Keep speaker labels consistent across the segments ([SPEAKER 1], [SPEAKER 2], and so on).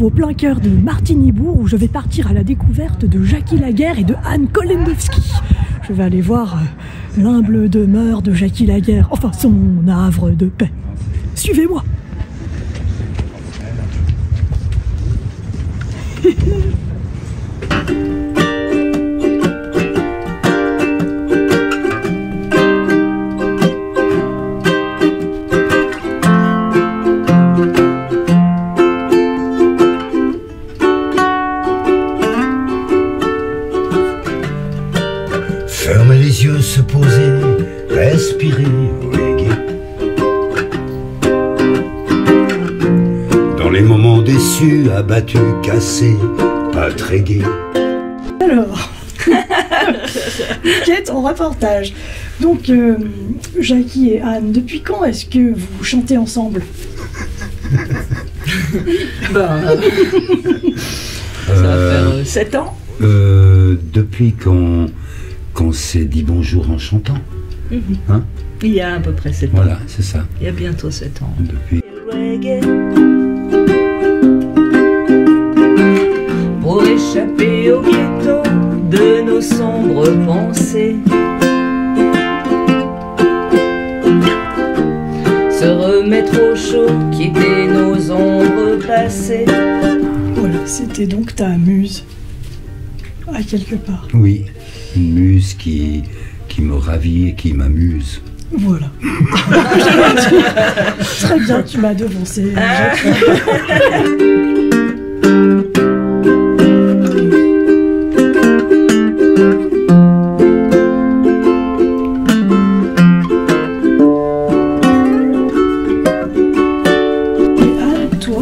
[SPEAKER 1] trouve au plein cœur de Martinibourg où je vais partir à la découverte de Jackie Laguerre et de Anne Kolendowski. Je vais aller voir l'humble demeure de Jackie Laguerre, enfin son havre de paix. Suivez-moi.
[SPEAKER 2] Fermer les yeux, se poser, respirer, reggae. Dans les moments déçus, abattus, cassés, pas très gai.
[SPEAKER 1] Alors, quête en reportage. Donc, Jackie et Anne, depuis quand est-ce que vous chantez ensemble?
[SPEAKER 3] Ça va faire 7 ans.
[SPEAKER 2] Depuis qu'on s'est dit bonjour en chantant. Hein?
[SPEAKER 3] Il y a à peu près 7 ans.
[SPEAKER 2] Voilà, c'est ça.
[SPEAKER 3] Il y a bientôt 7 ans.
[SPEAKER 2] Depuis.
[SPEAKER 3] Pour échapper au ghetto de nos sombres pensées, se remettre au chaud, quitter nos ombres passées.
[SPEAKER 1] Voilà, c'était donc ta muse, à quelque part.
[SPEAKER 2] Oui, une muse qui me ravit et qui m'amuse.
[SPEAKER 1] Voilà. Très bien, tu m'as devancé.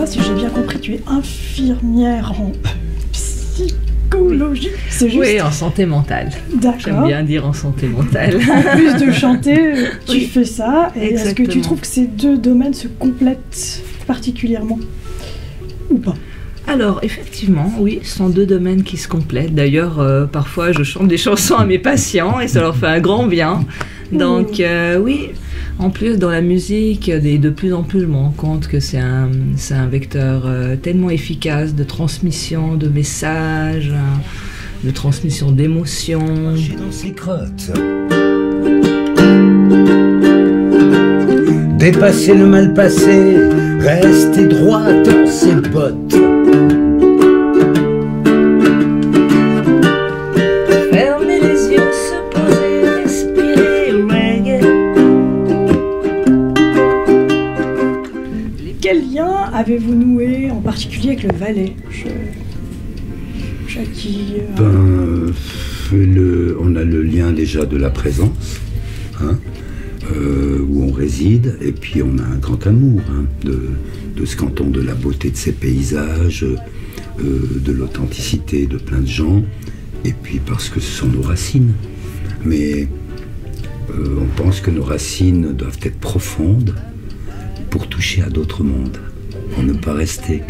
[SPEAKER 1] Si j'ai bien compris, tu es infirmière en psychologie, c'est juste?
[SPEAKER 3] Oui, en santé mentale.
[SPEAKER 1] D'accord.
[SPEAKER 3] J'aime bien dire en santé mentale.
[SPEAKER 1] En plus de chanter, tu
[SPEAKER 3] Oui.
[SPEAKER 1] fais ça. Et est-ce que tu
[SPEAKER 3] Exactement.
[SPEAKER 1] trouves que ces deux domaines se complètent particulièrement? Ou pas?
[SPEAKER 3] Alors, effectivement, oui, ce sont deux domaines qui se complètent. D'ailleurs, parfois, je chante des chansons à mes patients et ça leur fait un grand bien. Donc, oui, en plus, dans la musique, de plus en plus, je me rends compte que c'est un vecteur tellement efficace de transmission de messages, de transmission d'émotions.
[SPEAKER 2] Marcher dans ses crottes. Dépasser le mal passé, rester droit dans ses bottes.
[SPEAKER 3] Fermer les yeux, se poser, respirer, reggae.
[SPEAKER 1] Quel lien avez-vous noué en particulier avec le Valais, Jackie?
[SPEAKER 2] On a le lien déjà de la présence, hein, où on réside, et puis on a un grand amour de ce canton, de la beauté de ses paysages, de l'authenticité de plein de gens, et puis parce que ce sont nos racines. Mais on pense que nos racines doivent être profondes pour toucher à d'autres mondes, pour ne pas rester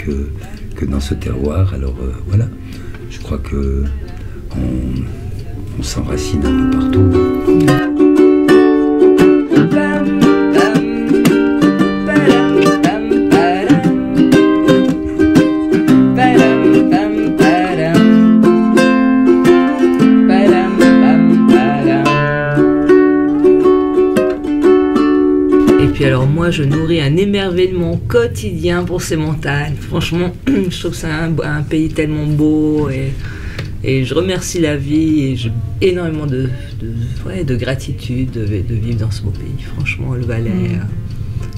[SPEAKER 2] que dans ce terroir. Alors voilà, je crois que on s'enracine un peu partout.
[SPEAKER 3] Et puis alors moi je nourris un émerveillement quotidien pour ces montagnes. Franchement, je trouve que c'est un pays tellement beau et je remercie la vie et j'ai énormément de gratitude de vivre dans ce beau pays. Franchement, le Valais,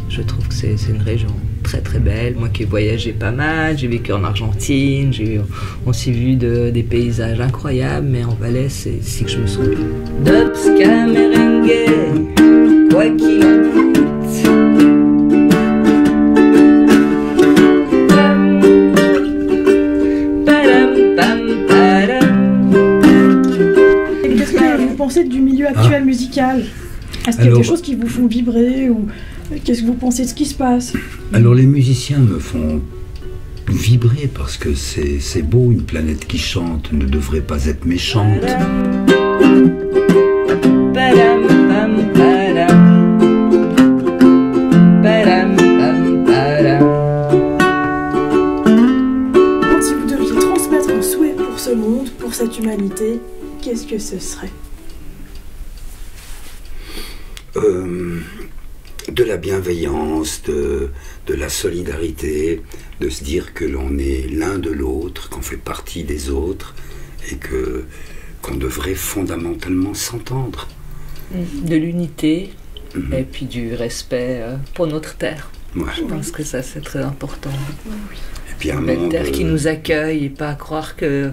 [SPEAKER 3] je trouve que c'est une région très très belle. Moi qui ai voyagé pas mal, j'ai vécu en Argentine, j'ai aussi vu des paysages incroyables, mais en Valais c'est ici que je me sens bien. Dub, ska, merengue, quoi qu'il en coûte.
[SPEAKER 1] Qu'est-ce que vous pensez du milieu actuel musical? Est-ce qu'il y a des choses qui vous font vibrer ou qu'est-ce que vous pensez de ce qui se passe?
[SPEAKER 2] Alors les musiciens me font vibrer parce que c'est beau, une planète qui chante ne devrait pas être méchante.
[SPEAKER 1] qu'est-ce que ce serait?
[SPEAKER 2] De la bienveillance, de la solidarité, de se dire que l'on est l'un de l'autre, qu'on fait partie des autres et qu'on devrait fondamentalement s'entendre.
[SPEAKER 3] De l'unité et puis du respect pour notre terre.
[SPEAKER 2] Ouais.
[SPEAKER 3] Je pense que ça c'est très important.
[SPEAKER 2] Et puis un
[SPEAKER 3] La
[SPEAKER 2] monde,
[SPEAKER 3] terre qui nous accueille et pas croire que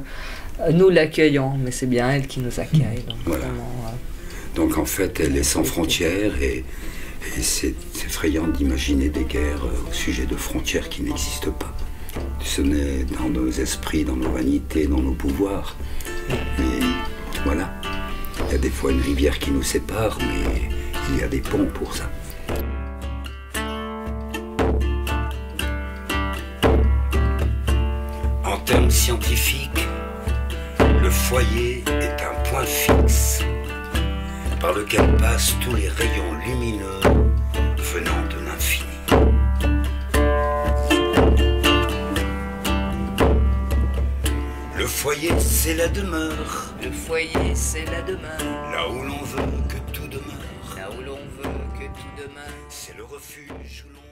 [SPEAKER 3] nous l'accueillons, mais c'est bien elle qui nous accueille. Donc,
[SPEAKER 2] voilà.
[SPEAKER 3] vraiment,
[SPEAKER 2] donc en fait, elle est sans frontières et c'est effrayant d'imaginer des guerres au sujet de frontières qui n'existent pas. Ce n'est dans nos esprits, dans nos vanités, dans nos pouvoirs. Mais voilà, il y a des fois une rivière qui nous sépare, mais il y a des ponts pour ça. En termes scientifiques, le foyer est un point fixe par lequel passent tous les rayons lumineux venant de l'infini. Le foyer, c'est la demeure.
[SPEAKER 3] Le foyer, c'est la demeure.
[SPEAKER 2] Là où l'on veut que tout demeure.
[SPEAKER 3] Là où l'on veut que tout demeure.
[SPEAKER 2] C'est le refuge où l'on